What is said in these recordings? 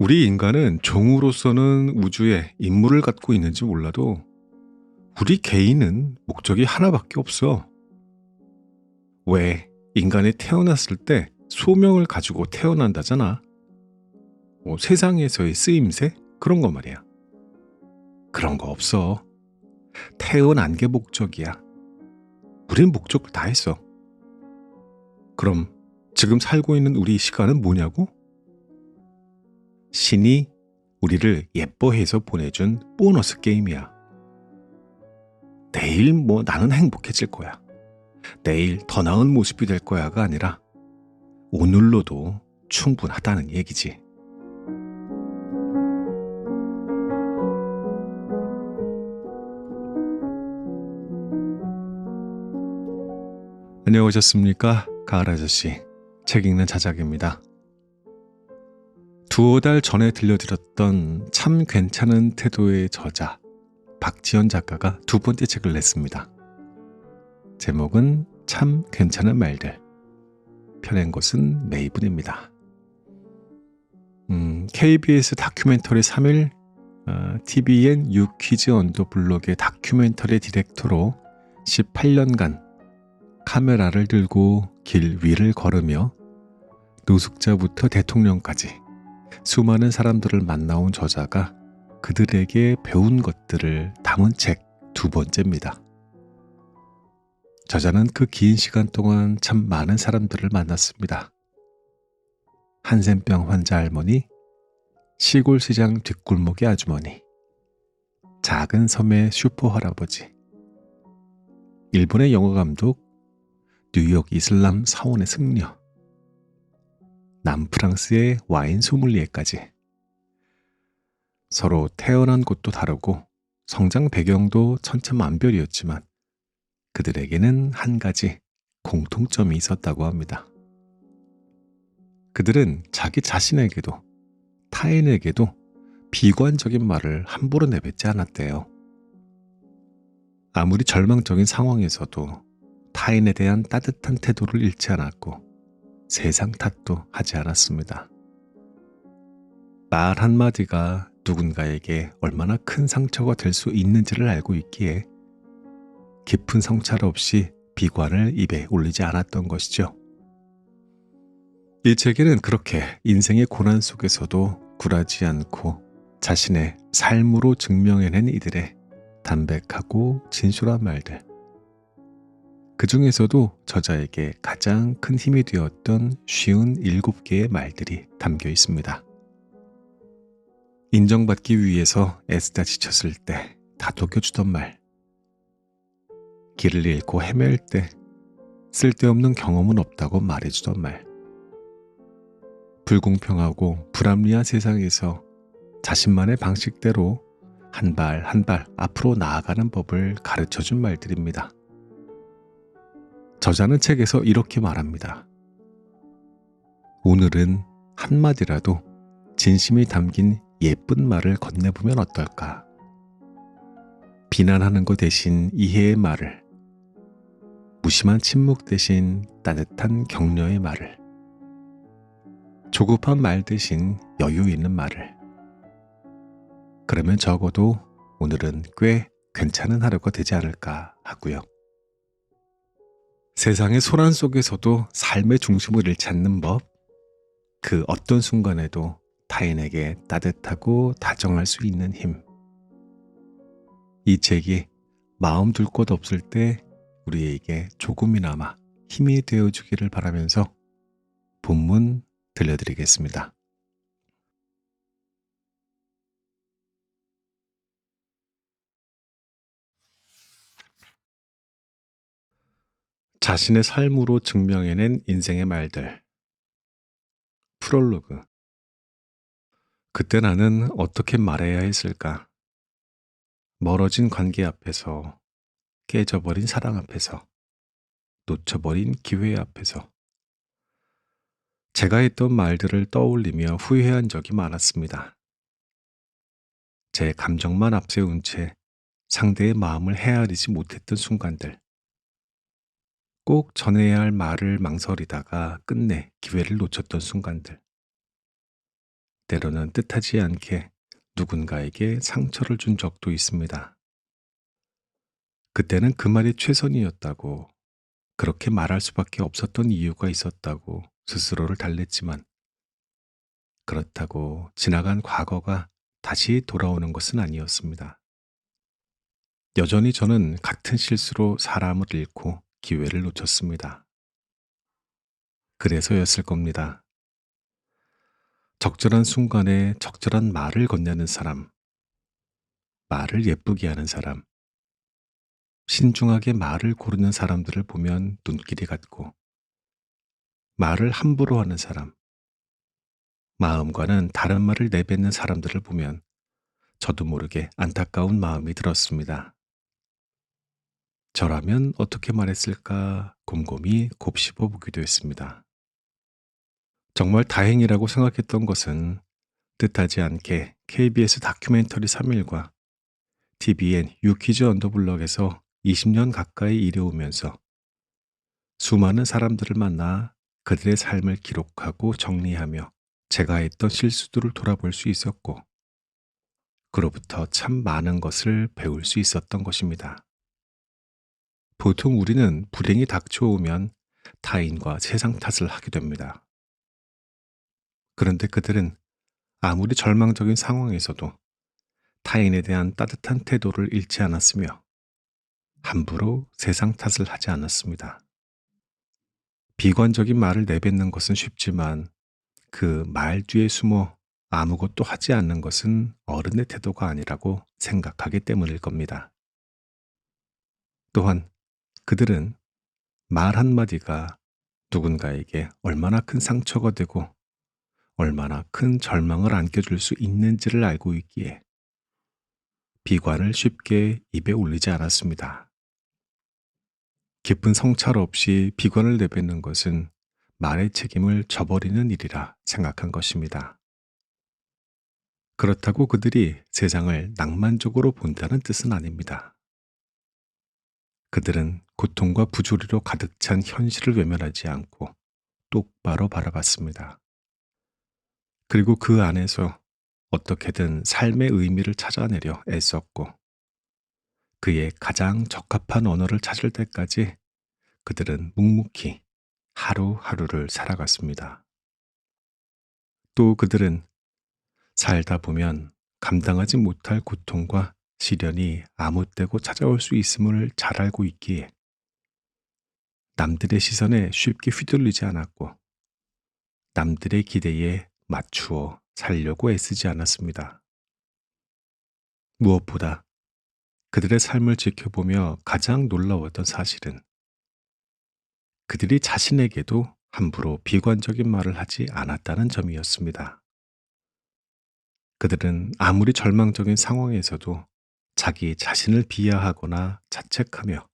우리 인간은 종으로서는 우주에 임무를 갖고 있는지 몰라도 우리 개인은 목적이 하나밖에 없어. 왜 인간이 태어났을 때 소명을 가지고 태어난다잖아. 세상에서의 쓰임새? 그런 거 말이야. 그런 거 없어. 태어난 게 목적이야. 우린 목적을 다 했어. 그럼 지금 살고 있는 우리 시간은 뭐냐고? 신이 우리를 예뻐해서 보내준 보너스 게임이야. 내일 나는 행복해질 거야. 내일 더 나은 모습이 될 거야가 아니라 오늘로도 충분하다는 얘기지. 안녕하셨습니까? 가을 아저씨, 책 읽는 자작입니다. 두어 달 전에 들려드렸던 참 괜찮은 태도의 저자 박지연 작가가 두 번째 책을 냈습니다. 제목은 참 괜찮은 말들, 펴낸 곳은 메이븐입니다. KBS 다큐멘터리 3일, TVN 유퀴즈 언더 블록의 다큐멘터리 디렉터로 18년간 카메라를 들고 길 위를 걸으며 노숙자부터 대통령까지 수많은 사람들을 만나온 저자가 그들에게 배운 것들을 담은 책 두 번째입니다. 저자는 그 긴 시간 동안 참 많은 사람들을 만났습니다. 한센병 환자 할머니, 시골 시장 뒷골목의 아주머니, 작은 섬의 슈퍼 할아버지, 일본의 영화 감독, 뉴욕 이슬람 사원의 승려, 남프랑스의 와인 소믈리에까지. 서로 태어난 곳도 다르고 성장 배경도 천차만별이었지만 그들에게는 한 가지 공통점이 있었다고 합니다. 그들은 자기 자신에게도 타인에게도 비관적인 말을 함부로 내뱉지 않았대요. 아무리 절망적인 상황에서도 타인에 대한 따뜻한 태도를 잃지 않았고 세상 탓도 하지 않았습니다. 말 한마디가 누군가에게 얼마나 큰 상처가 될 수 있는지를 알고 있기에 깊은 성찰 없이 비관을 입에 올리지 않았던 것이죠. 이 책에는 그렇게 인생의 고난 속에서도 굴하지 않고 자신의 삶으로 증명해낸 이들의 담백하고 진솔한 말들, 그 중에서도 저자에게 가장 큰 힘이 되었던 쉬운 7개의 말들이 담겨 있습니다. 인정받기 위해서 애쓰다 지쳤을 때 다독여주던 말, 길을 잃고 헤맬 때 쓸데없는 경험은 없다고 말해주던 말, 불공평하고 불합리한 세상에서 자신만의 방식대로 한 발 한 발 앞으로 나아가는 법을 가르쳐준 말들입니다. 저자는 책에서 이렇게 말합니다. 오늘은 한마디라도 진심이 담긴 예쁜 말을 건네보면 어떨까? 비난하는 것 대신 이해의 말을, 무심한 침묵 대신 따뜻한 격려의 말을, 조급한 말 대신 여유 있는 말을. 그러면 적어도 오늘은 꽤 괜찮은 하루가 되지 않을까 하고요. 세상의 소란 속에서도 삶의 중심을 잃지 않는 법, 그 어떤 순간에도 타인에게 따뜻하고 다정할 수 있는 힘. 이 책이 마음 둘 곳 없을 때 우리에게 조금이나마 힘이 되어주기를 바라면서 본문 들려드리겠습니다. 자신의 삶으로 증명해낸 인생의 말들. 프롤로그. 그때 나는 어떻게 말해야 했을까? 멀어진 관계 앞에서, 깨져버린 사랑 앞에서, 놓쳐버린 기회 앞에서. 제가 했던 말들을 떠올리며 후회한 적이 많았습니다. 제 감정만 앞세운 채 상대의 마음을 헤아리지 못했던 순간들. 꼭 전해야 할 말을 망설이다가 끝내 기회를 놓쳤던 순간들. 때로는 뜻하지 않게 누군가에게 상처를 준 적도 있습니다. 그때는 그 말이 최선이었다고, 그렇게 말할 수밖에 없었던 이유가 있었다고 스스로를 달랬지만, 그렇다고 지나간 과거가 다시 돌아오는 것은 아니었습니다. 여전히 저는 같은 실수로 사람을 잃고 기회를 놓쳤습니다. 그래서였을 겁니다. 적절한 순간에 적절한 말을 건네는 사람, 말을 예쁘게 하는 사람, 신중하게 말을 고르는 사람들을 보면 눈길이 같고, 말을 함부로 하는 사람, 마음과는 다른 말을 내뱉는 사람들을 보면 저도 모르게 안타까운 마음이 들었습니다. 저라면 어떻게 말했을까 곰곰이 곱씹어 보기도 했습니다. 정말 다행이라고 생각했던 것은 뜻하지 않게 KBS 다큐멘터리 3일과 TVN 유퀴즈 언더블럭에서 20년 가까이 일해오면서 수많은 사람들을 만나 그들의 삶을 기록하고 정리하며 제가 했던 실수들을 돌아볼 수 있었고, 그로부터 참 많은 것을 배울 수 있었던 것입니다. 보통 우리는 불행이 닥쳐오면 타인과 세상 탓을 하게 됩니다. 그런데 그들은 아무리 절망적인 상황에서도 타인에 대한 따뜻한 태도를 잃지 않았으며 함부로 세상 탓을 하지 않았습니다. 비관적인 말을 내뱉는 것은 쉽지만 그 말 뒤에 숨어 아무것도 하지 않는 것은 어른의 태도가 아니라고 생각하기 때문일 겁니다. 또한 그들은 말 한마디가 누군가에게 얼마나 큰 상처가 되고 얼마나 큰 절망을 안겨줄 수 있는지를 알고 있기에 비관을 쉽게 입에 올리지 않았습니다. 깊은 성찰 없이 비관을 내뱉는 것은 말의 책임을 져버리는 일이라 생각한 것입니다. 그렇다고 그들이 세상을 낭만적으로 본다는 뜻은 아닙니다. 그들은 고통과 부조리로 가득 찬 현실을 외면하지 않고 똑바로 바라봤습니다. 그리고 그 안에서 어떻게든 삶의 의미를 찾아내려 애썼고, 그의 가장 적합한 언어를 찾을 때까지 그들은 묵묵히 하루하루를 살아갔습니다. 또 그들은 살다 보면 감당하지 못할 고통과 시련이 아무 때고 찾아올 수 있음을 잘 알고 있기에 남들의 시선에 쉽게 휘둘리지 않았고, 남들의 기대에 맞추어 살려고 애쓰지 않았습니다. 무엇보다 그들의 삶을 지켜보며 가장 놀라웠던 사실은 그들이 자신에게도 함부로 비관적인 말을 하지 않았다는 점이었습니다. 그들은 아무리 절망적인 상황에서도 자기 자신을 비하하거나 자책하며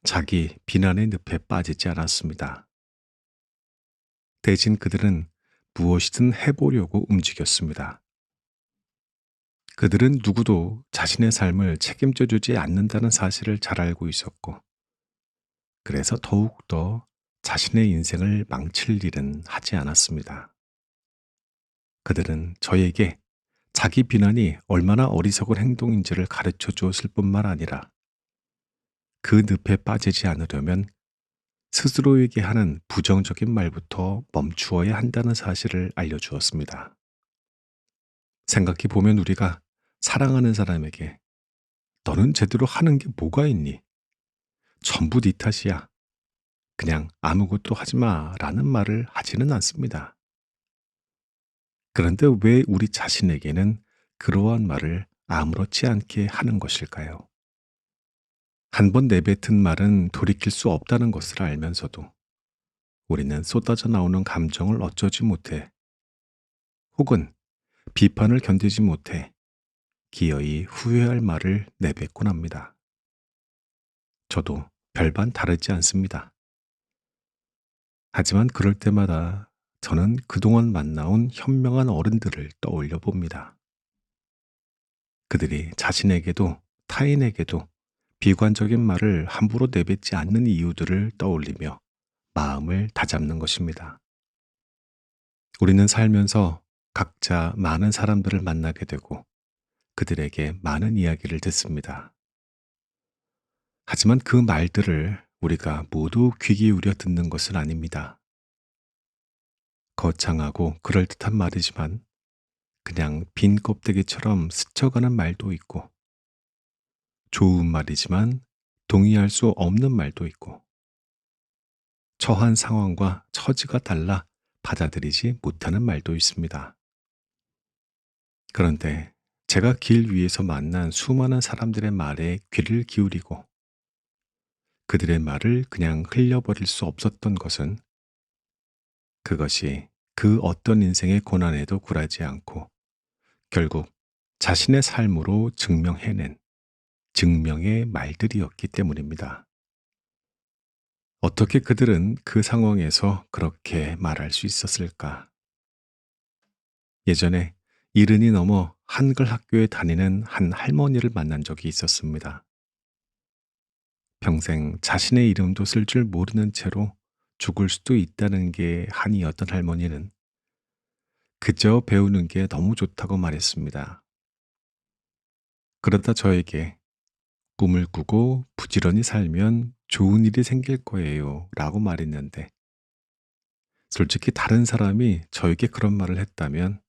자기 비난의 늪에 빠지지 않았습니다. 대신 그들은 무엇이든 해보려고 움직였습니다. 그들은 누구도 자신의 삶을 책임져 주지 않는다는 사실을 잘 알고 있었고, 그래서 더욱더 자신의 인생을 망칠 일은 하지 않았습니다. 그들은 저에게 자기 비난이 얼마나 어리석은 행동인지를 가르쳐 주었을 뿐만 아니라 그 늪에 빠지지 않으려면 스스로에게 하는 부정적인 말부터 멈추어야 한다는 사실을 알려주었습니다. 생각해 보면 우리가 사랑하는 사람에게 너는 제대로 하는 게 뭐가 있니? 전부 네 탓이야. 그냥 아무것도 하지 마 라는 말을 하지는 않습니다. 그런데 왜 우리 자신에게는 그러한 말을 아무렇지 않게 하는 것일까요? 한 번 내뱉은 말은 돌이킬 수 없다는 것을 알면서도 우리는 쏟아져 나오는 감정을 어쩌지 못해, 혹은 비판을 견디지 못해 기어이 후회할 말을 내뱉곤 합니다. 저도 별반 다르지 않습니다. 하지만 그럴 때마다 저는 그동안 만나온 현명한 어른들을 떠올려 봅니다. 그들이 자신에게도 타인에게도 비관적인 말을 함부로 내뱉지 않는 이유들을 떠올리며 마음을 다잡는 것입니다. 우리는 살면서 각자 많은 사람들을 만나게 되고 그들에게 많은 이야기를 듣습니다. 하지만 그 말들을 우리가 모두 귀 기울여 듣는 것은 아닙니다. 거창하고 그럴듯한 말이지만 그냥 빈 껍데기처럼 스쳐가는 말도 있고, 좋은 말이지만 동의할 수 없는 말도 있고, 처한 상황과 처지가 달라 받아들이지 못하는 말도 있습니다. 그런데 제가 길 위에서 만난 수많은 사람들의 말에 귀를 기울이고 그들의 말을 그냥 흘려버릴 수 없었던 것은, 그것이 그 어떤 인생의 고난에도 굴하지 않고 결국 자신의 삶으로 증명해낸 증명의 말들이었기 때문입니다. 어떻게 그들은 그 상황에서 그렇게 말할 수 있었을까? 예전에 70이 넘어 한글 학교에 다니는 한 할머니를 만난 적이 있었습니다. 평생 자신의 이름도 쓸 줄 모르는 채로 죽을 수도 있다는 게 한이었던 할머니는 그저 배우는 게 너무 좋다고 말했습니다. 그러다 저에게 꿈을 꾸고 부지런히 살면 좋은 일이 생길 거예요 라고 말했는데, 솔직히 다른 사람이 저에게 그런 말을 했다면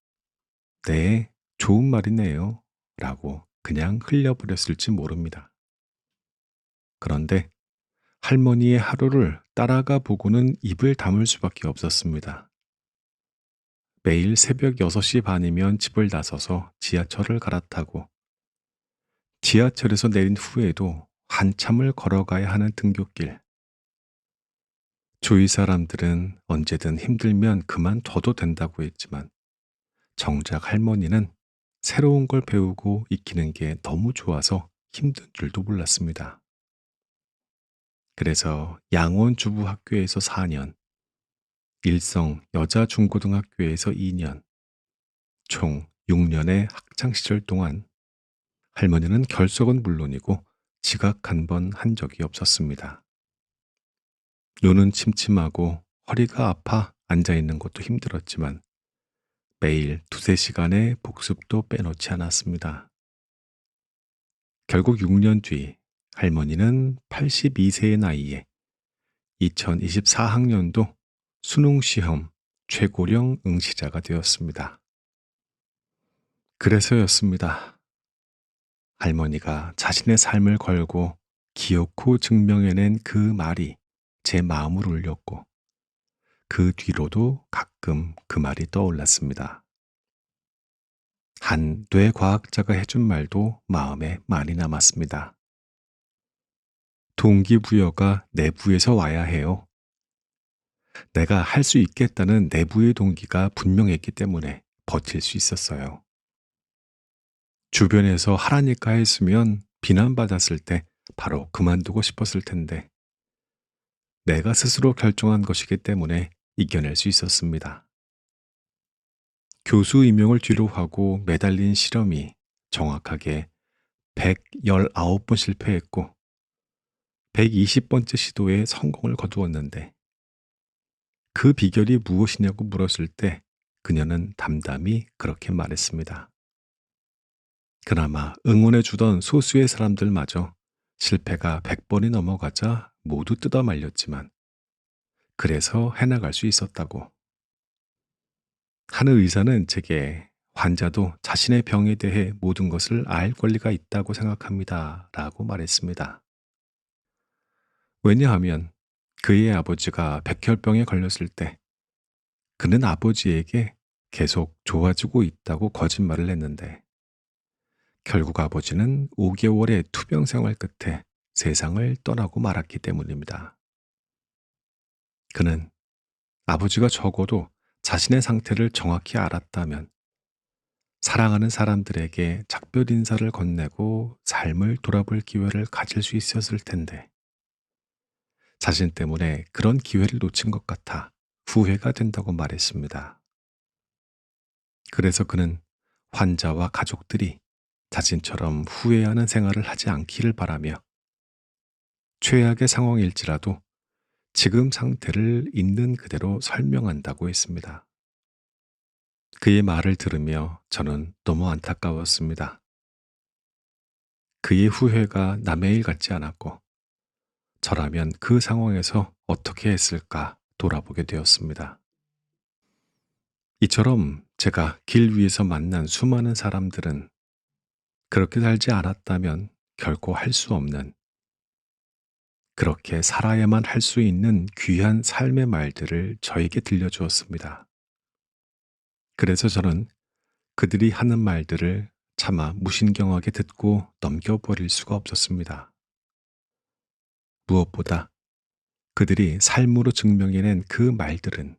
네, 좋은 말이네요 라고 그냥 흘려버렸을지 모릅니다. 그런데 할머니의 하루를 따라가 보고는 입을 다물 수밖에 없었습니다. 매일 새벽 6시 반이면 집을 나서서 지하철을 갈아타고 지하철에서 내린 후에도 한참을 걸어가야 하는 등굣길. 주위 사람들은 언제든 힘들면 그만둬도 된다고 했지만 정작 할머니는 새로운 걸 배우고 익히는 게 너무 좋아서 힘든 줄도 몰랐습니다. 그래서 양원 주부학교에서 4년, 일성 여자중고등학교에서 2년, 총 6년의 학창시절 동안 할머니는 결석은 물론이고 지각 한 번 한 적이 없었습니다. 눈은 침침하고 허리가 아파 앉아있는 것도 힘들었지만 매일 두세 시간의 복습도 빼놓지 않았습니다. 결국 6년 뒤 할머니는 82세의 나이에 2024학년도 수능시험 최고령 응시자가 되었습니다. 그래서였습니다. 할머니가 자신의 삶을 걸고 기어코 증명해낸 그 말이 제 마음을 울렸고, 그 뒤로도 가끔 그 말이 떠올랐습니다. 한 뇌과학자가 해준 말도 마음에 많이 남았습니다. 동기부여가 내부에서 와야 해요. 내가 할 수 있겠다는 내부의 동기가 분명했기 때문에 버틸 수 있었어요. 주변에서 하라니까 했으면 비난받았을 때 바로 그만두고 싶었을 텐데, 내가 스스로 결정한 것이기 때문에 이겨낼 수 있었습니다. 교수 임용을 뒤로 하고 매달린 실험이 정확하게 119번 실패했고 120번째 시도에 성공을 거두었는데, 그 비결이 무엇이냐고 물었을 때 그녀는 담담히 그렇게 말했습니다. 그나마 응원해 주던 소수의 사람들마저 실패가 100번이 넘어가자 모두 뜯어 말렸지만 그래서 해나갈 수 있었다고. 한 의사는 제게 환자도 자신의 병에 대해 모든 것을 알 권리가 있다고 생각합니다 라고 말했습니다. 왜냐하면 그의 아버지가 백혈병에 걸렸을 때 그는 아버지에게 계속 좋아지고 있다고 거짓말을 했는데, 결국 아버지는 5개월의 투병 생활 끝에 세상을 떠나고 말았기 때문입니다. 그는 아버지가 적어도 자신의 상태를 정확히 알았다면 사랑하는 사람들에게 작별 인사를 건네고 삶을 돌아볼 기회를 가질 수 있었을 텐데, 자신 때문에 그런 기회를 놓친 것 같아 후회가 된다고 말했습니다. 그래서 그는 환자와 가족들이 자신처럼 후회하는 생활을 하지 않기를 바라며 최악의 상황일지라도 지금 상태를 있는 그대로 설명한다고 했습니다. 그의 말을 들으며 저는 너무 안타까웠습니다. 그의 후회가 남의 일 같지 않았고, 저라면 그 상황에서 어떻게 했을까 돌아보게 되었습니다. 이처럼 제가 길 위에서 만난 수많은 사람들은 그렇게 살지 않았다면 결코 할 수 없는, 그렇게 살아야만 할 수 있는 귀한 삶의 말들을 저에게 들려주었습니다. 그래서 저는 그들이 하는 말들을 차마 무신경하게 듣고 넘겨버릴 수가 없었습니다. 무엇보다 그들이 삶으로 증명해낸 그 말들은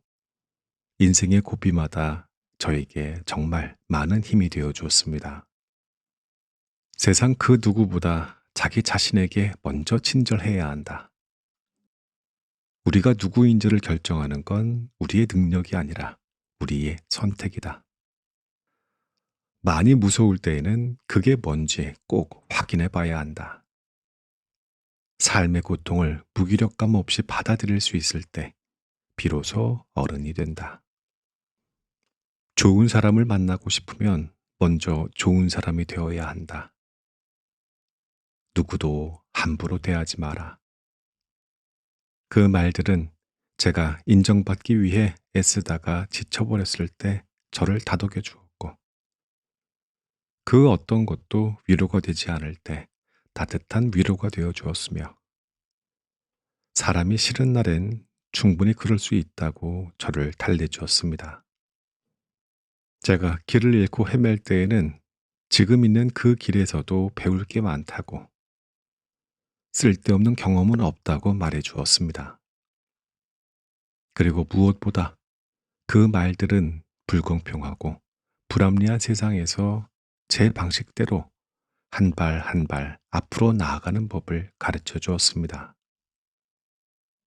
인생의 고비마다 저에게 정말 많은 힘이 되어 주었습니다. 세상 그 누구보다 자기 자신에게 먼저 친절해야 한다. 우리가 누구인지를 결정하는 건 우리의 능력이 아니라 우리의 선택이다. 많이 무서울 때에는 그게 뭔지 꼭 확인해 봐야 한다. 삶의 고통을 무기력감 없이 받아들일 수 있을 때 비로소 어른이 된다. 좋은 사람을 만나고 싶으면 먼저 좋은 사람이 되어야 한다. 누구도 함부로 대하지 마라. 그 말들은 제가 인정받기 위해 애쓰다가 지쳐버렸을 때 저를 다독여 주었고, 그 어떤 것도 위로가 되지 않을 때 따뜻한 위로가 되어 주었으며, 사람이 싫은 날엔 충분히 그럴 수 있다고 저를 달래주었습니다. 제가 길을 잃고 헤맬 때에는 지금 있는 그 길에서도 배울 게 많다고, 쓸데없는 경험은 없다고 말해 주었습니다. 그리고 무엇보다 그 말들은 불공평하고 불합리한 세상에서 제 방식대로 한 발 한 발 앞으로 나아가는 법을 가르쳐 주었습니다.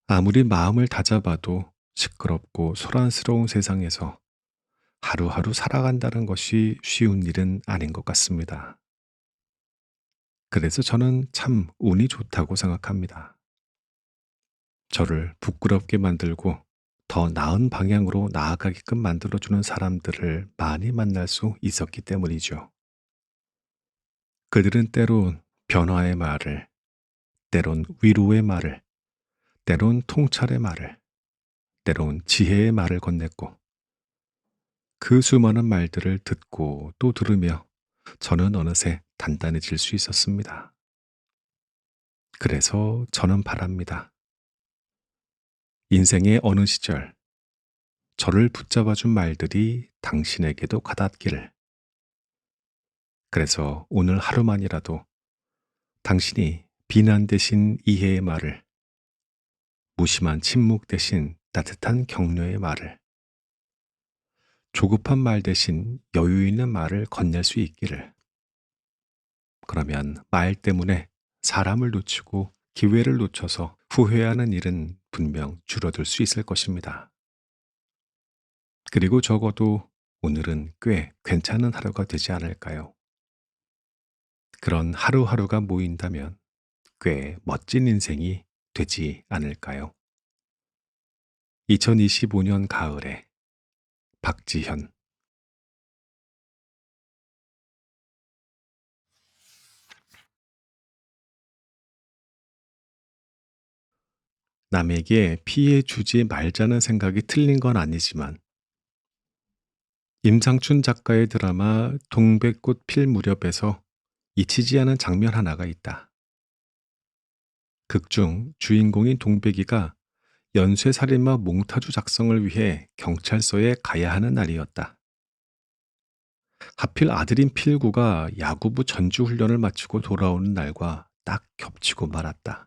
아무리 마음을 다잡아도 시끄럽고 소란스러운 세상에서 하루하루 살아간다는 것이 쉬운 일은 아닌 것 같습니다. 그래서 저는 참 운이 좋다고 생각합니다. 저를 부끄럽게 만들고 더 나은 방향으로 나아가게끔 만들어주는 사람들을 많이 만날 수 있었기 때문이죠. 그들은 때론 변화의 말을, 때론 위로의 말을, 때론 통찰의 말을, 때론 지혜의 말을 건넸고, 그 수많은 말들을 듣고 또 들으며 저는 어느새 단단해질 수 있었습니다. 그래서 저는 바랍니다. 인생의 어느 시절 저를 붙잡아준 말들이 당신에게도 가닿기를. 그래서 오늘 하루만이라도 당신이 비난 대신 이해의 말을, 무심한 침묵 대신 따뜻한 격려의 말을, 조급한 말 대신 여유 있는 말을 건넬 수 있기를. 그러면 말 때문에 사람을 놓치고 기회를 놓쳐서 후회하는 일은 분명 줄어들 수 있을 것입니다. 그리고 적어도 오늘은 꽤 괜찮은 하루가 되지 않을까요? 그런 하루하루가 모인다면 꽤 멋진 인생이 되지 않을까요? 2025년 가을에 박지현. 남에게 피해 주지 말자는 생각이 틀린 건 아니지만, 임상춘 작가의 드라마 동백꽃 필 무렵에서 잊히지 않은 장면 하나가 있다. 극중 주인공인 동백이가 연쇄살인마 몽타주 작성을 위해 경찰서에 가야 하는 날이었다. 하필 아들인 필구가 야구부 전주훈련을 마치고 돌아오는 날과 딱 겹치고 말았다.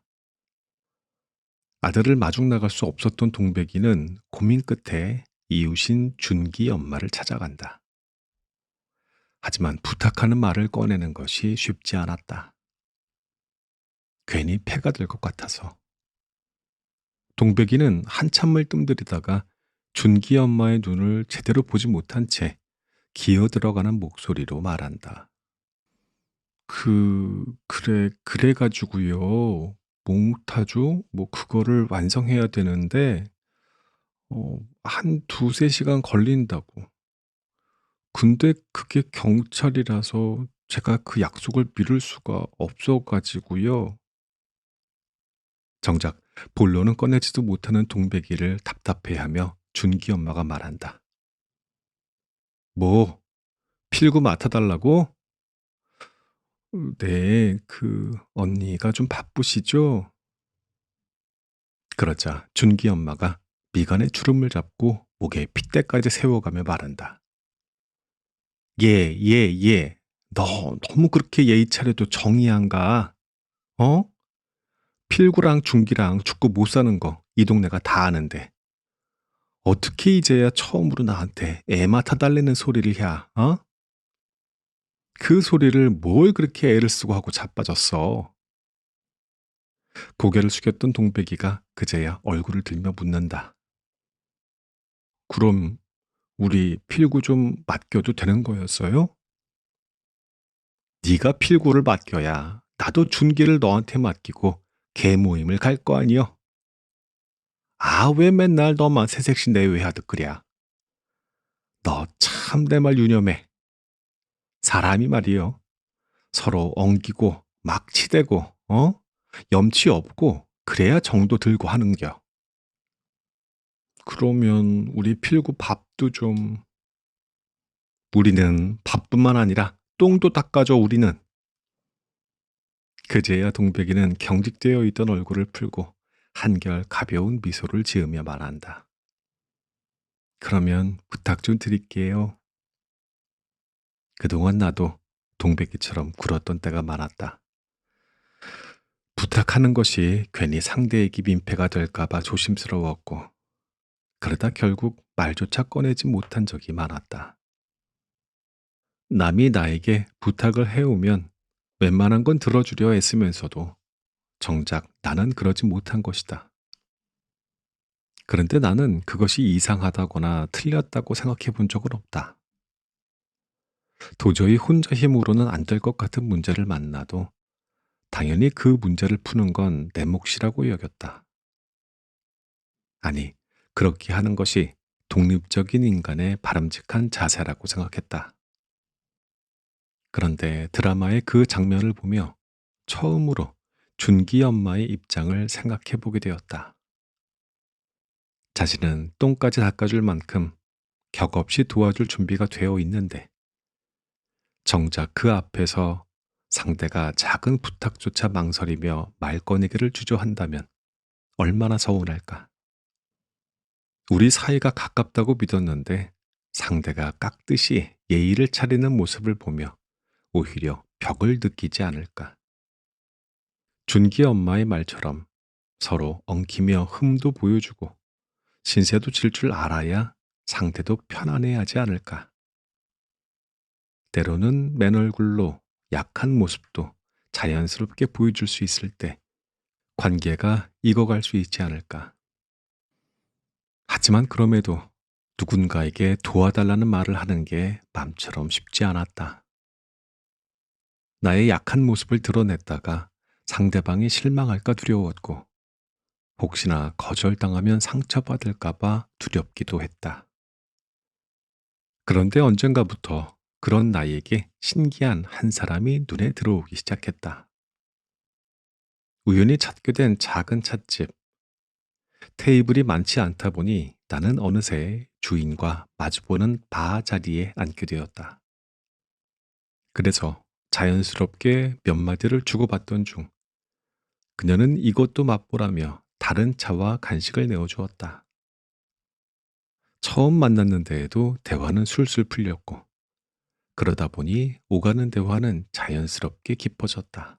아들을 마중 나갈 수 없었던 동백이는 고민 끝에 이웃인 준기 엄마를 찾아간다. 하지만 부탁하는 말을 꺼내는 것이 쉽지 않았다. 괜히 패가 될 것 같아서. 동백이는 한참을 뜸들이다가 준기 엄마의 눈을 제대로 보지 못한 채 기어 들어가는 목소리로 말한다. 그래가지고요. 몽타주? 그거를 완성해야 되는데, 한 두세 시간 걸린다고. 근데 그게 경찰이라서 제가 그 약속을 미룰 수가 없어 가지고요. 정작 본론은 꺼내지도 못하는 동백이를 답답해하며 준기 엄마가 말한다. "뭐 필구 맡아 달라고?" 네. 언니가 좀 바쁘시죠?" 그러자 준기 엄마가 미간에 주름을 잡고 목에 핏대까지 세워가며 말한다. "얘, 얘, 얘. 너 너무 그렇게 예의 차려도 정이 안 가. 어? 필구랑 준기랑 죽고 못 사는 거 이 동네가 다 아는데 어떻게 이제야 처음으로 나한테 애 맡아 달라는 소리를 해? 어? 그 소리를 뭘 그렇게 애를 쓰고 하고 자빠졌어?" 고개를 숙였던 동백이가 그제야 얼굴을 들며 묻는다. "그럼 우리 필구 좀 맡겨도 되는 거였어요?" "네가 필구를 맡겨야 나도 준기를 너한테 맡기고 개 모임을 갈 거 아니여. 아, 왜 맨날 너만 새색시 내외하듯 그랴. 너 참 내 말 유념해. 사람이 말이여. 서로 엉기고 막 치대고 염치 없고 그래야 정도 들고 하는겨. 그러면 우리 필구 밥도 좀..." "우리는 밥뿐만 아니라 똥도 닦아줘 우리는." 그제야 동백이는 경직되어 있던 얼굴을 풀고 한결 가벼운 미소를 지으며 말한다. "그러면 부탁 좀 드릴게요." 그동안 나도 동백이처럼 굴었던 때가 많았다. 부탁하는 것이 괜히 상대에게 민폐가 될까봐 조심스러웠고, 그러다 결국 말조차 꺼내지 못한 적이 많았다. 남이 나에게 부탁을 해오면 웬만한 건 들어주려 애쓰면서도 정작 나는 그러지 못한 것이다. 그런데 나는 그것이 이상하다거나 틀렸다고 생각해 본 적은 없다. 도저히 혼자 힘으로는 안 될 것 같은 문제를 만나도 당연히 그 문제를 푸는 건 내 몫이라고 여겼다. 아니, 그렇게 하는 것이 독립적인 인간의 바람직한 자세라고 생각했다. 그런데 드라마의 그 장면을 보며 처음으로 준기 엄마의 입장을 생각해 보게 되었다. 자신은 똥까지 닦아줄 만큼 격없이 도와줄 준비가 되어 있는데 정작 그 앞에서 상대가 작은 부탁조차 망설이며 말 꺼내기를 주저한다면 얼마나 서운할까. 우리 사이가 가깝다고 믿었는데 상대가 깍듯이 예의를 차리는 모습을 보며 오히려 벽을 느끼지 않을까. 준기 엄마의 말처럼 서로 엉키며 흠도 보여주고 신세도 질 줄 알아야 상대도 편안해하지 않을까. 때로는 맨 얼굴로 약한 모습도 자연스럽게 보여줄 수 있을 때 관계가 익어갈 수 있지 않을까. 하지만 그럼에도 누군가에게 도와달라는 말을 하는 게 맘처럼 쉽지 않았다. 나의 약한 모습을 드러냈다가 상대방이 실망할까 두려웠고, 혹시나 거절당하면 상처받을까봐 두렵기도 했다. 그런데 언젠가부터 그런 나에게 신기한 한 사람이 눈에 들어오기 시작했다. 우연히 찾게 된 작은 찻집. 테이블이 많지 않다 보니 나는 어느새 주인과 마주보는 바 자리에 앉게 되었다. 그래서 자연스럽게 몇 마디를 주고받던 중 그녀는 이것도 맛보라며 다른 차와 간식을 내어주었다. 처음 만났는데에도 대화는 술술 풀렸고, 그러다 보니 오가는 대화는 자연스럽게 깊어졌다.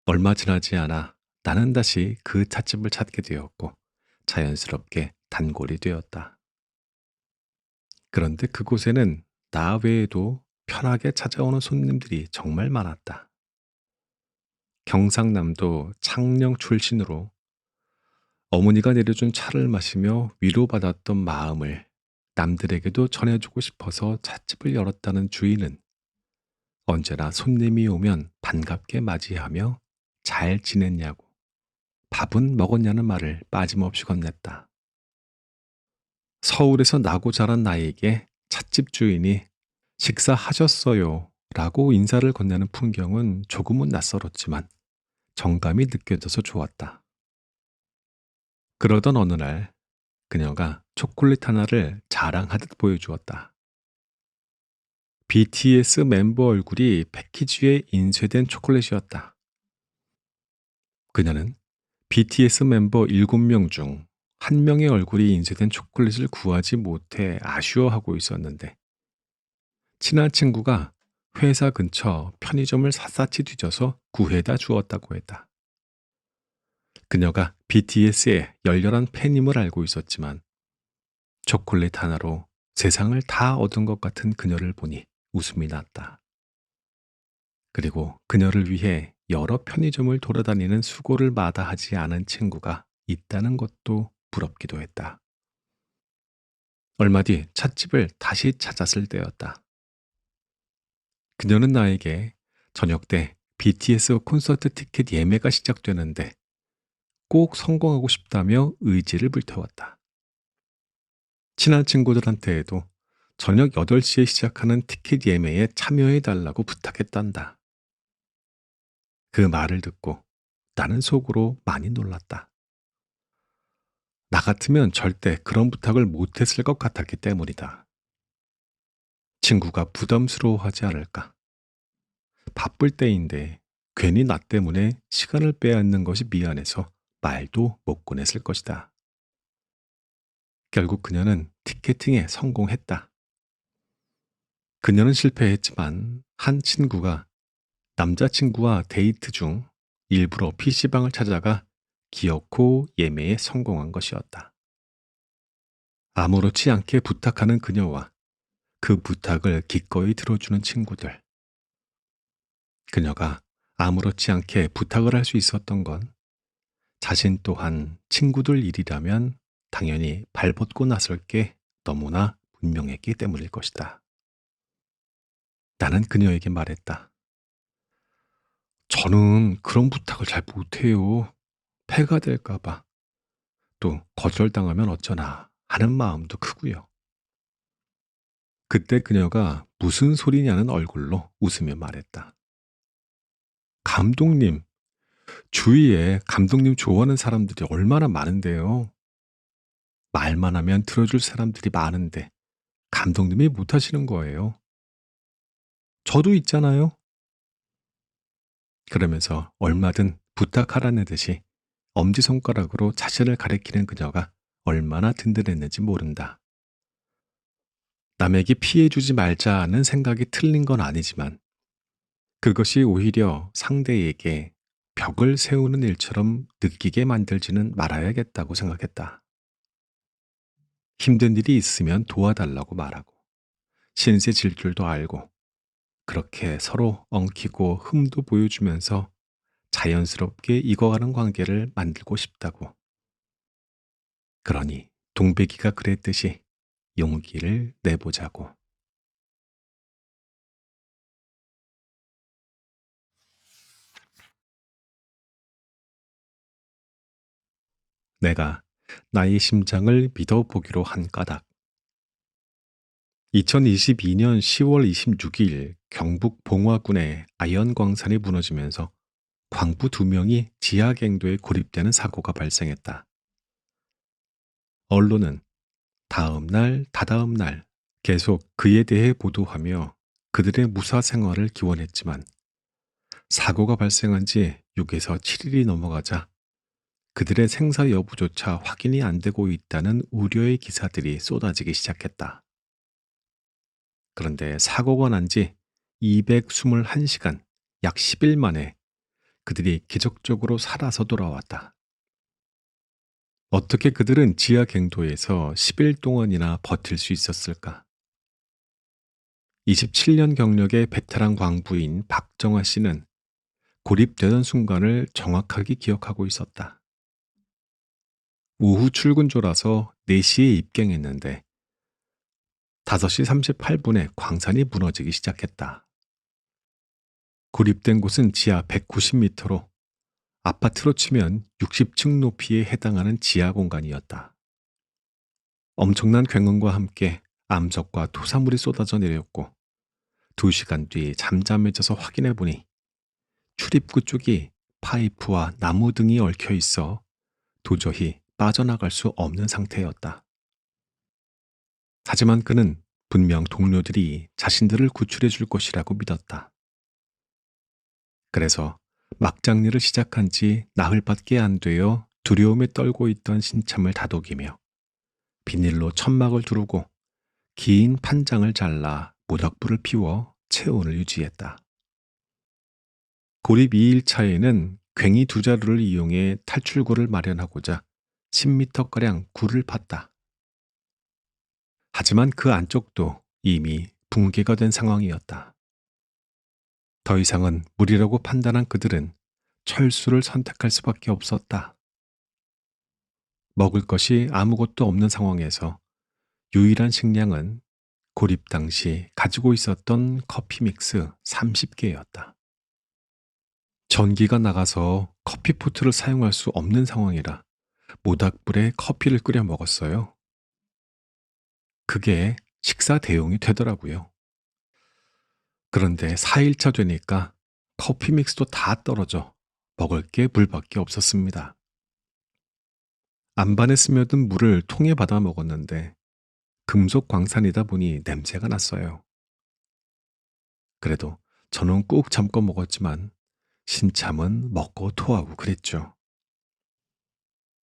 얼마 지나지 않아 나는 다시 그 찻집을 찾게 되었고 자연스럽게 단골이 되었다. 그런데 그곳에는 나 외에도 편하게 찾아오는 손님들이 정말 많았다. 경상남도 창녕 출신으로 어머니가 내려준 차를 마시며 위로받았던 마음을 남들에게도 전해주고 싶어서 찻집을 열었다는 주인은 언제나 손님이 오면 반갑게 맞이하며 잘 지냈냐고, 밥은 먹었냐는 말을 빠짐없이 건넸다. 서울에서 나고 자란 나에게 찻집 주인이 식사하셨어요 라고 인사를 건네는 풍경은 조금은 낯설었지만 정감이 느껴져서 좋았다. 그러던 어느 날 그녀가 초콜릿 하나를 자랑하듯 보여주었다. BTS 멤버 얼굴이 패키지에 인쇄된 초콜릿이었다. 그녀는 BTS 멤버 7명 중 한 명의 얼굴이 인쇄된 초콜릿을 구하지 못해 아쉬워하고 있었는데 친한 친구가 회사 근처 편의점을 샅샅이 뒤져서 구해다 주었다고 했다. 그녀가 BTS의 열렬한 팬임을 알고 있었지만 초콜릿 하나로 세상을 다 얻은 것 같은 그녀를 보니 웃음이 났다. 그리고 그녀를 위해 여러 편의점을 돌아다니는 수고를 마다하지 않은 친구가 있다는 것도 부럽기도 했다. 얼마 뒤 찻집을 다시 찾았을 때였다. 그녀는 나에게 저녁 때 BTS 콘서트 티켓 예매가 시작되는데 꼭 성공하고 싶다며 의지를 불태웠다. 친한 친구들한테도 저녁 8시에 시작하는 티켓 예매에 참여해달라고 부탁했단다. 그 말을 듣고 나는 속으로 많이 놀랐다. 나 같으면 절대 그런 부탁을 못했을 것 같았기 때문이다. 친구가 부담스러워하지 않을까. 바쁠 때인데 괜히 나 때문에 시간을 빼앗는 것이 미안해서 말도 못 꺼냈을 것이다. 결국 그녀는 티켓팅에 성공했다. 그녀는 실패했지만 한 친구가 남자친구와 데이트 중 일부러 PC방을 찾아가 기어코 예매에 성공한 것이었다. 아무렇지 않게 부탁하는 그녀와 그 부탁을 기꺼이 들어주는 친구들. 그녀가 아무렇지 않게 부탁을 할 수 있었던 건 자신 또한 친구들 일이라면 당연히 발벗고 나설 게 너무나 분명했기 때문일 것이다. 나는 그녀에게 말했다. 저는 그런 부탁을 잘 못해요. 폐가 될까봐. 또 거절당하면 어쩌나 하는 마음도 크고요. 그때 그녀가 무슨 소리냐는 얼굴로 웃으며 말했다. 감독님, 주위에 감독님 좋아하는 사람들이 얼마나 많은데요. 말만 하면 들어줄 사람들이 많은데 감독님이 못하시는 거예요. 저도 있잖아요. 그러면서 얼마든 부탁하라는 듯이 엄지손가락으로 자신을 가리키는 그녀가 얼마나 든든했는지 모른다. 남에게 피해주지 말자는 생각이 틀린 건 아니지만 그것이 오히려 상대에게 벽을 세우는 일처럼 느끼게 만들지는 말아야겠다고 생각했다. 힘든 일이 있으면 도와달라고 말하고 신세 질 줄도 알고 그렇게 서로 엉키고 흠도 보여주면서 자연스럽게 익어가는 관계를 만들고 싶다고. 그러니 동백이가 그랬듯이 용기를 내보자고. 내가 나의 심장을 믿어보기로 한 까닭. 2022년 10월 26일 경북 봉화군의 아연광산이 무너지면서 광부 2명이 지하갱도에 고립되는 사고가 발생했다. 언론은 다음 날, 다다음 날 계속 그에 대해 보도하며 그들의 무사 생활을 기원했지만 사고가 발생한 지 6에서 7일이 넘어가자 그들의 생사 여부조차 확인이 안 되고 있다는 우려의 기사들이 쏟아지기 시작했다. 그런데 사고가 난 지 221시간, 약 10일 만에 그들이 기적적으로 살아서 돌아왔다. 어떻게 그들은 지하 갱도에서 10일 동안이나 버틸 수 있었을까? 27년 경력의 베테랑 광부인 박정아 씨는 고립되던 순간을 정확하게 기억하고 있었다. 오후 출근조라서 4시에 입경했는데 5시 38분에 광산이 무너지기 시작했다. 고립된 곳은 지하 190m로 아파트로 치면 60층 높이에 해당하는 지하 공간이었다. 엄청난 굉음과 함께 암석과 토사물이 쏟아져 내렸고 2시간 뒤 잠잠해져서 확인해 보니 출입구 쪽이 파이프와 나무 등이 얽혀 있어 도저히 빠져나갈 수 없는 상태였다. 하지만 그는 분명 동료들이 자신들을 구출해 줄 것이라고 믿었다. 그래서 막장일을 시작한 지 나흘밖에 안 되어 두려움에 떨고 있던 신참을 다독이며 비닐로 천막을 두르고 긴 판장을 잘라 모닥불을 피워 체온을 유지했다. 고립 2일차에는 괭이 2자루를 이용해 탈출구를 마련하고자 10m가량 굴을 팠다. 하지만 그 안쪽도 이미 붕괴가 된 상황이었다. 더 이상은 무리라고 판단한 그들은 철수를 선택할 수밖에 없었다. 먹을 것이 아무것도 없는 상황에서 유일한 식량은 고립 당시 가지고 있었던 커피 믹스 30개였다. 전기가 나가서 커피포트를 사용할 수 없는 상황이라 모닥불에 커피를 끓여 먹었어요. 그게 식사 대용이 되더라고요. 그런데 4일차 되니까 커피 믹스도 다 떨어져 먹을 게 물밖에 없었습니다. 안반에 스며든 물을 통에 받아 먹었는데 금속 광산이다 보니 냄새가 났어요. 그래도 저는 꾹 참고 먹었지만 신참은 먹고 토하고 그랬죠.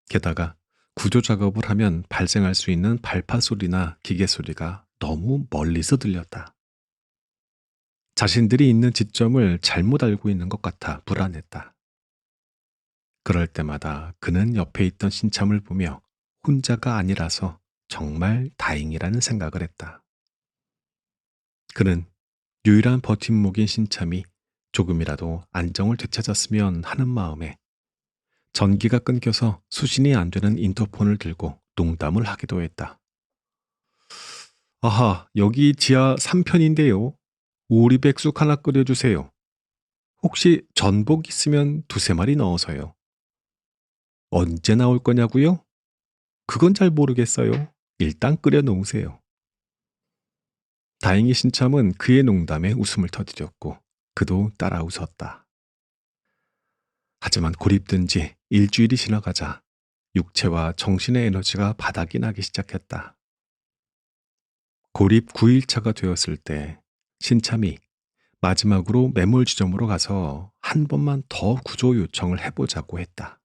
게다가 구조 작업을 하면 발생할 수 있는 발파 소리나 기계 소리가 너무 멀리서 들렸다. 자신들이 있는 지점을 잘못 알고 있는 것 같아 불안했다. 그럴 때마다 그는 옆에 있던 신참을 보며 혼자가 아니라서 정말 다행이라는 생각을 했다. 그는 유일한 버팀목인 신참이 조금이라도 안정을 되찾았으면 하는 마음에 전기가 끊겨서 수신이 안 되는 인터폰을 들고 농담을 하기도 했다. 아하, 여기 지하 3편인데요. 오리백숙 하나 끓여주세요. 혹시 전복 있으면 2~3마리 넣어서요. 언제 나올 거냐고요? 그건 잘 모르겠어요. 일단 끓여 놓으세요. 다행히 신참은 그의 농담에 웃음을 터뜨렸고 그도 따라 웃었다. 하지만 고립된 지 일주일이 지나가자 육체와 정신의 에너지가 바닥이 나기 시작했다. 고립 9일차가 되었을 때 신참이 마지막으로 매몰 지점으로 가서 한 번만 더 구조 요청을 해보자고 했다.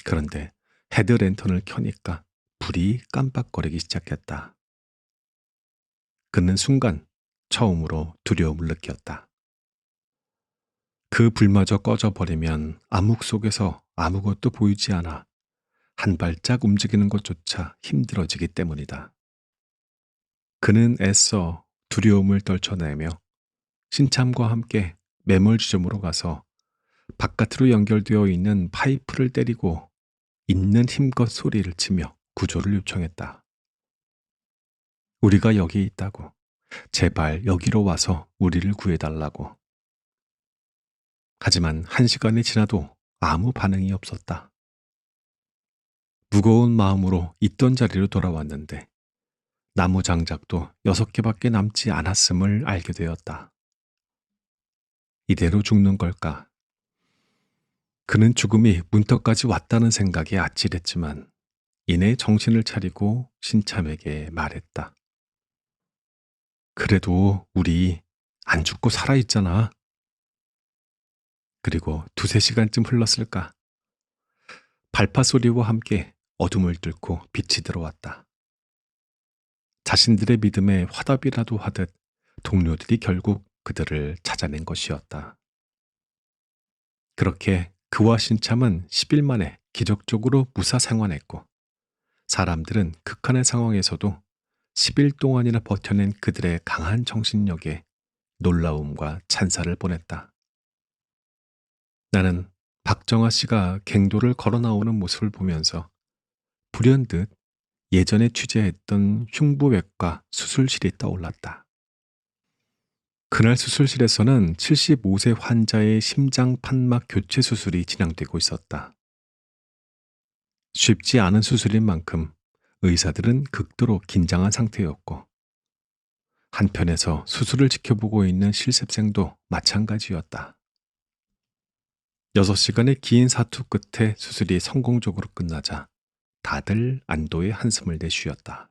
그런데 헤드랜턴을 켜니까 불이 깜빡거리기 시작했다. 그는 순간 처음으로 두려움을 느꼈다. 그 불마저 꺼져버리면 암흑 속에서 아무것도 보이지 않아 한 발짝 움직이는 것조차 힘들어지기 때문이다. 그는 애써 두려움을 떨쳐내며 신참과 함께 매몰 지점으로 가서 바깥으로 연결되어 있는 파이프를 때리고 있는 힘껏 소리를 치며 구조를 요청했다. 우리가 여기 있다고. 제발 여기로 와서 우리를 구해달라고. 하지만 1시간이 지나도 아무 반응이 없었다. 무거운 마음으로 있던 자리로 돌아왔는데 나무 장작도 6개밖에 남지 않았음을 알게 되었다. 이대로 죽는 걸까? 그는 죽음이 문턱까지 왔다는 생각에 아찔했지만 이내 정신을 차리고 신참에게 말했다. 그래도 우리 안 죽고 살아있잖아. 그리고 2~3시간쯤 흘렀을까? 발파 소리와 함께 어둠을 뚫고 빛이 들어왔다. 자신들의 믿음에 화답이라도 하듯 동료들이 결국 그들을 찾아낸 것이었다. 그렇게 그와 신참은 10일 만에 기적적으로 무사 생還했고 사람들은 극한의 상황에서도 10일 동안이나 버텨낸 그들의 강한 정신력에 놀라움과 찬사를 보냈다. 나는 박정아 씨가 갱도를 걸어 나오는 모습을 보면서 불현듯 예전에 취재했던 흉부외과 수술실이 떠올랐다. 그날 수술실에서는 75세 환자의 심장 판막 교체 수술이 진행되고 있었다. 쉽지 않은 수술인 만큼 의사들은 극도로 긴장한 상태였고, 한편에서 수술을 지켜보고 있는 실습생도 마찬가지였다. 6시간의 긴 사투 끝에 수술이 성공적으로 끝나자 다들 안도의 한숨을 내쉬었다.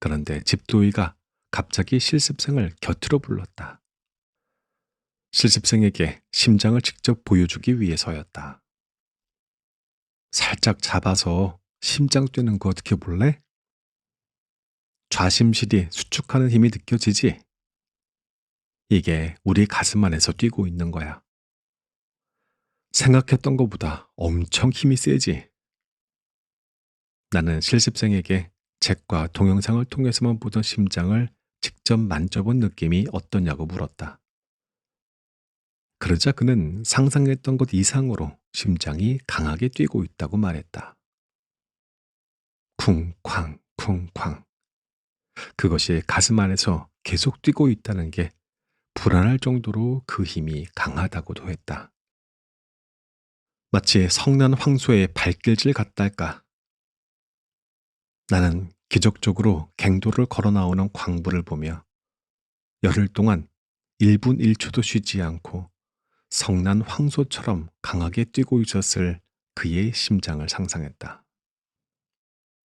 그런데 집도의가 갑자기 실습생을 곁으로 불렀다. 실습생에게 심장을 직접 보여주기 위해서였다. 살짝 잡아서 심장 뛰는 거 어떻게 볼래? 좌심실이 수축하는 힘이 느껴지지? 이게 우리 가슴 안에서 뛰고 있는 거야. 생각했던 것보다 엄청 힘이 세지. 나는 실습생에게 책과 동영상을 통해서만 보던 심장을 직접 만져본 느낌이 어떠냐고 물었다. 그러자 그는 상상했던 것 이상으로 심장이 강하게 뛰고 있다고 말했다. 쿵쾅, 쿵쾅. 그것이 가슴 안에서 계속 뛰고 있다는 게 불안할 정도로 그 힘이 강하다고도 했다. 마치 성난 황소의 발길질 같달까. 나는 기적적으로 갱도를 걸어 나오는 광부를 보며 열흘 동안 1분 1초도 쉬지 않고 성난 황소처럼 강하게 뛰고 있었을 그의 심장을 상상했다.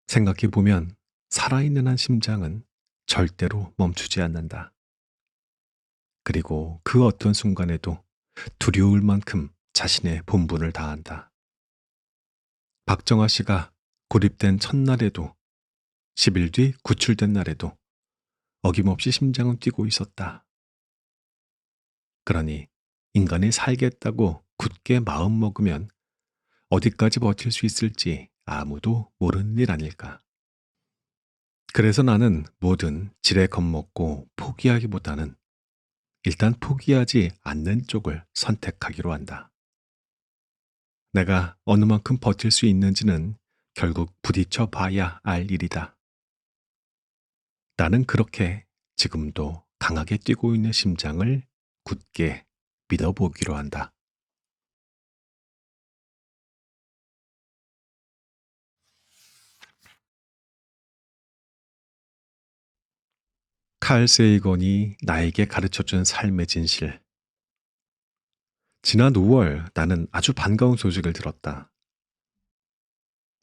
생각해보면 살아있는 한 심장은 절대로 멈추지 않는다. 그리고 그 어떤 순간에도 두려울 만큼 자신의 본분을 다한다. 박정아 씨가 고립된 첫날에도 10일 뒤 구출된 날에도 어김없이 심장은 뛰고 있었다. 그러니 인간이 살겠다고 굳게 마음먹으면 어디까지 버틸 수 있을지 아무도 모르는 일 아닐까. 그래서 나는 뭐든 지레 겁먹고 포기하기보다는 일단 포기하지 않는 쪽을 선택하기로 한다. 내가 어느 만큼 버틸 수 있는지는 결국 부딪혀 봐야 알 일이다. 나는 그렇게 지금도 강하게 뛰고 있는 심장을 굳게 믿어보기로 한다. 칼 세이건이 나에게 가르쳐준 삶의 진실. 지난 5월 나는 아주 반가운 소식을 들었다.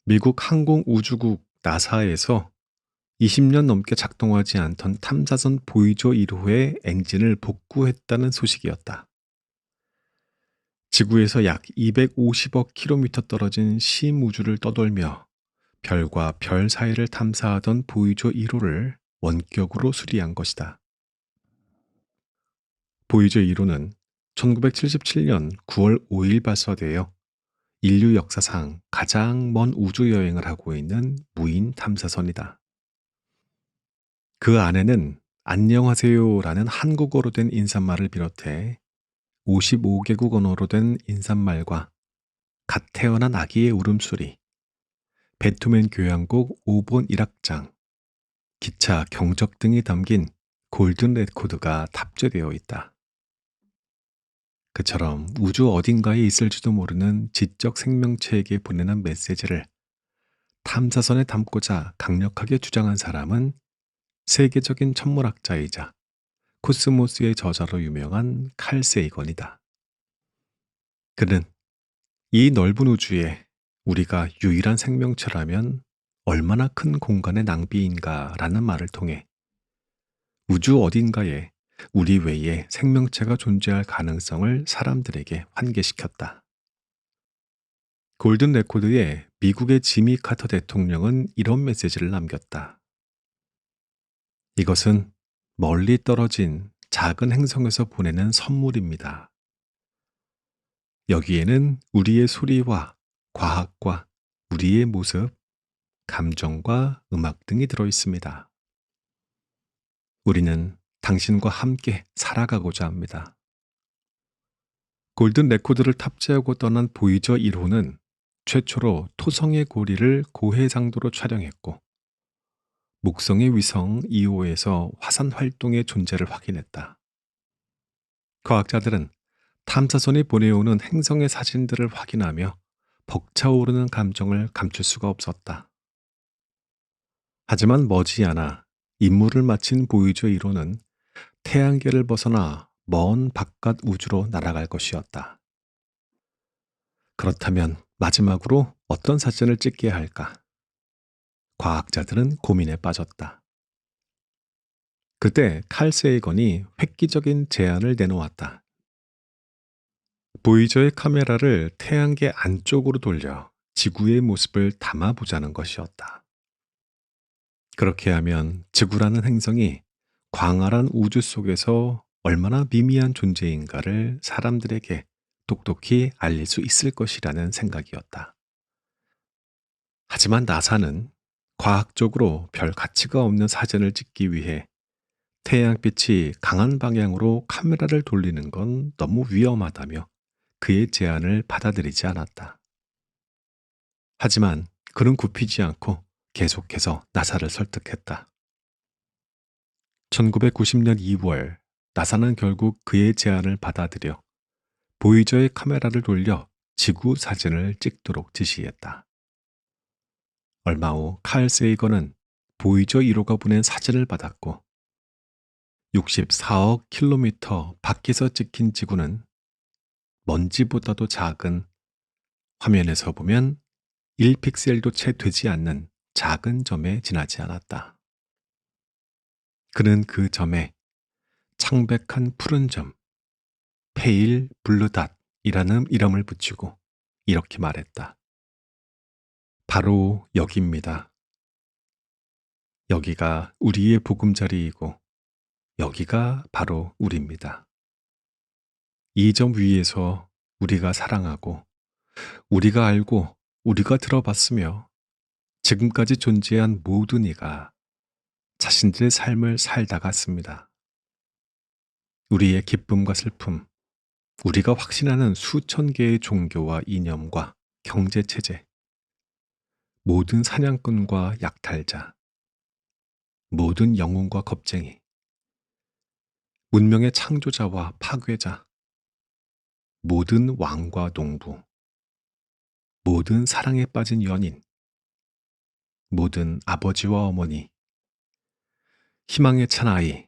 미국 항공우주국 나사에서 20년 넘게 작동하지 않던 탐사선 보이저 1호의 엔진을 복구했다는 소식이었다. 지구에서 약 250억 킬로미터 떨어진 심우주를 떠돌며 별과 별 사이를 탐사하던 보이저 1호를 원격으로 수리한 것이다. 보이저 1호는 1977년 9월 5일 발사되어 인류 역사상 가장 먼 우주 여행을 하고 있는 무인 탐사선이다. 그 안에는 안녕하세요라는 한국어로 된 인사말을 비롯해 55개국 언어로 된 인사말과 갓 태어난 아기의 울음소리, 베토벤 교향곡 5번 1악장, 기차 경적 등이 담긴 골든 레코드가 탑재되어 있다. 그처럼 우주 어딘가에 있을지도 모르는 지적 생명체에게 보내는 메시지를 탐사선에 담고자 강력하게 주장한 사람은 세계적인 천문학자이자 코스모스의 저자로 유명한 칼 세이건이다. 그는 이 넓은 우주에 우리가 유일한 생명체라면 얼마나 큰 공간의 낭비인가라는 말을 통해 우주 어딘가에 우리 외에 생명체가 존재할 가능성을 사람들에게 환기시켰다. 골든 레코드에 미국의 지미 카터 대통령은 이런 메시지를 남겼다. 이것은 멀리 떨어진 작은 행성에서 보내는 선물입니다. 여기에는 우리의 소리와 과학과 우리의 모습, 감정과 음악 등이 들어 있습니다. 우리는 당신과 함께 살아가고자 합니다. 골든 레코드를 탑재하고 떠난 보이저 1호는 최초로 토성의 고리를 고해상도로 촬영했고 목성의 위성 2호에서 화산 활동의 존재를 확인했다. 과학자들은 탐사선이 보내오는 행성의 사진들을 확인하며 벅차오르는 감정을 감출 수가 없었다. 하지만 머지않아 임무를 마친 보이저 1호는 태양계를 벗어나 먼 바깥 우주로 날아갈 것이었다. 그렇다면 마지막으로 어떤 사진을 찍게 할까? 과학자들은 고민에 빠졌다. 그때 칼 세이건이 획기적인 제안을 내놓았다. 보이저의 카메라를 태양계 안쪽으로 돌려 지구의 모습을 담아보자는 것이었다. 그렇게 하면 지구라는 행성이 광활한 우주 속에서 얼마나 미미한 존재인가를 사람들에게 똑똑히 알릴 수 있을 것이라는 생각이었다. 하지만 나사는 과학적으로 별 가치가 없는 사진을 찍기 위해 태양빛이 강한 방향으로 카메라를 돌리는 건 너무 위험하다며 그의 제안을 받아들이지 않았다. 하지만 그는 굽히지 않고 계속해서 나사를 설득했다. 1990년 2월, 나사는 결국 그의 제안을 받아들여 보이저의 카메라를 돌려 지구 사진을 찍도록 지시했다. 얼마 후 칼 세이건은 보이저 1호가 보낸 사진을 받았고 64억 킬로미터 밖에서 찍힌 지구는 먼지보다도 작은, 화면에서 보면 1픽셀도 채 되지 않는 작은 점에 지나지 않았다. 그는 그 점에 창백한 푸른 점, 페일 블루닷이라는 이름을 붙이고 이렇게 말했다. 바로 여기입니다. 여기가 우리의 보금자리이고 여기가 바로 우리입니다. 이 점 위에서 우리가 사랑하고 우리가 알고 우리가 들어봤으며 지금까지 존재한 모든 이가 자신들의 삶을 살다 갔습니다. 우리의 기쁨과 슬픔, 우리가 확신하는 수천 개의 종교와 이념과 경제체제, 모든 사냥꾼과 약탈자, 모든 영웅과 겁쟁이, 문명의 창조자와 파괴자, 모든 왕과 농부, 모든 사랑에 빠진 연인, 모든 아버지와 어머니, 희망에 찬 아이,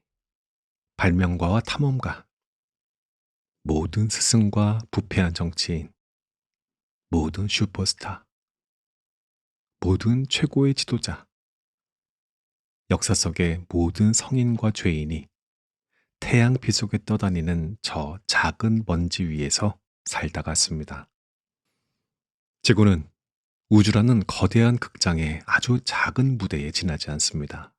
발명가와 탐험가, 모든 스승과 부패한 정치인, 모든 슈퍼스타, 모든 최고의 지도자, 역사 속의 모든 성인과 죄인이 태양빛 속에 떠다니는 저 작은 먼지 위에서 살다 갔습니다. 지구는 우주라는 거대한 극장의 아주 작은 무대에 지나지 않습니다.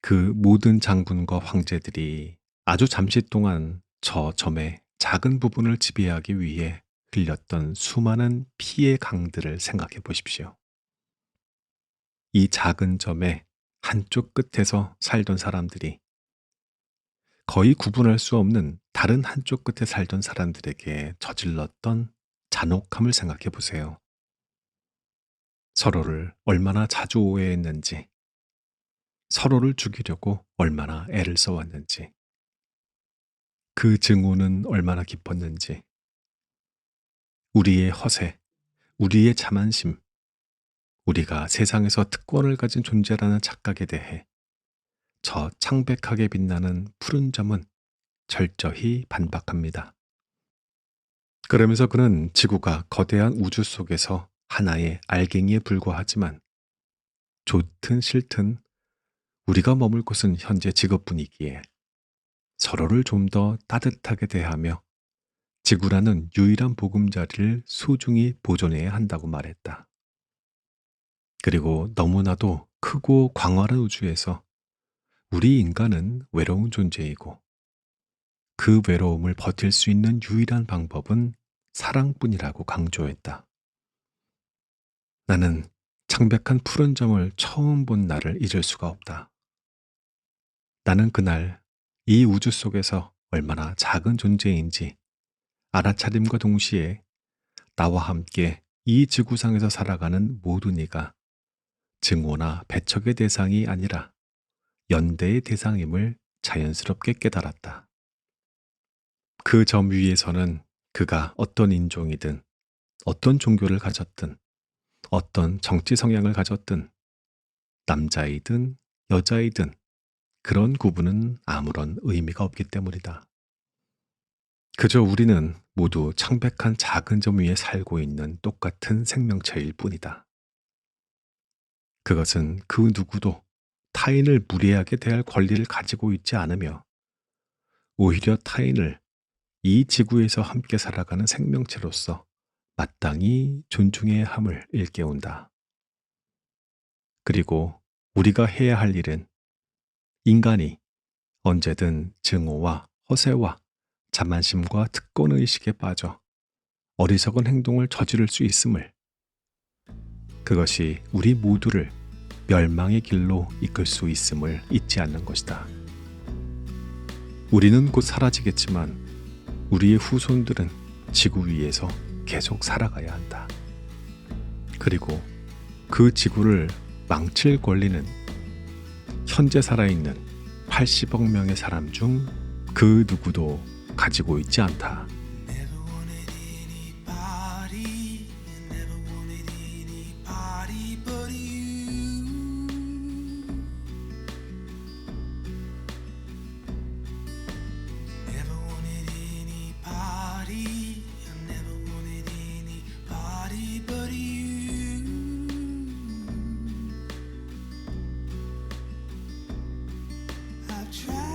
그 모든 장군과 황제들이 아주 잠시 동안 저 점의 작은 부분을 지배하기 위해 흘렸던 수많은 피의 강들을 생각해 보십시오. 이 작은 점의 한쪽 끝에서 살던 사람들이 거의 구분할 수 없는 다른 한쪽 끝에 살던 사람들에게 저질렀던 잔혹함을 생각해 보세요. 서로를 얼마나 자주 오해했는지, 서로를 죽이려고 얼마나 애를 써왔는지, 그 증오는 얼마나 깊었는지, 우리의 허세, 우리의 자만심, 우리가 세상에서 특권을 가진 존재라는 착각에 대해 저 창백하게 빛나는 푸른 점은 철저히 반박합니다. 그러면서 그는 지구가 거대한 우주 속에서 하나의 알갱이에 불과하지만 좋든 싫든 우리가 머물 곳은 현재 지구뿐이기에 서로를 좀 더 따뜻하게 대하며 지구라는 유일한 보금자리를 소중히 보존해야 한다고 말했다. 그리고 너무나도 크고 광활한 우주에서 우리 인간은 외로운 존재이고 그 외로움을 버틸 수 있는 유일한 방법은 사랑뿐이라고 강조했다. 나는 창백한 푸른 점을 처음 본 날을 잊을 수가 없다. 나는 그날 이 우주 속에서 얼마나 작은 존재인지 알아차림과 동시에 나와 함께 이 지구상에서 살아가는 모든 이가 증오나 배척의 대상이 아니라 연대의 대상임을 자연스럽게 깨달았다. 그 점 위에서는 그가 어떤 인종이든 어떤 종교를 가졌든 어떤 정치 성향을 가졌든 남자이든 여자이든 그런 구분은 아무런 의미가 없기 때문이다. 그저 우리는 모두 창백한 작은 점 위에 살고 있는 똑같은 생명체일 뿐이다. 그것은 그 누구도 타인을 무례하게 대할 권리를 가지고 있지 않으며 오히려 타인을 이 지구에서 함께 살아가는 생명체로서 마땅히 존중해야 함을 일깨운다. 그리고 우리가 해야 할 일은 인간이 언제든 증오와 허세와 자만심과 특권의식에 빠져 어리석은 행동을 저지를 수 있음을, 그것이 우리 모두를 멸망의 길로 이끌 수 있음을 잊지 않는 것이다. 우리는 곧 사라지겠지만 우리의 후손들은 지구 위에서 계속 살아가야 한다. 그리고 그 지구를 망칠 권리는 현재 살아있는 80억 명의 사람 중 그 누구도 가지고 있지 않다. Never wanted anybody, never wanted anybody but you. Never wanted anybody, I never wanted anybody but you. I've tried.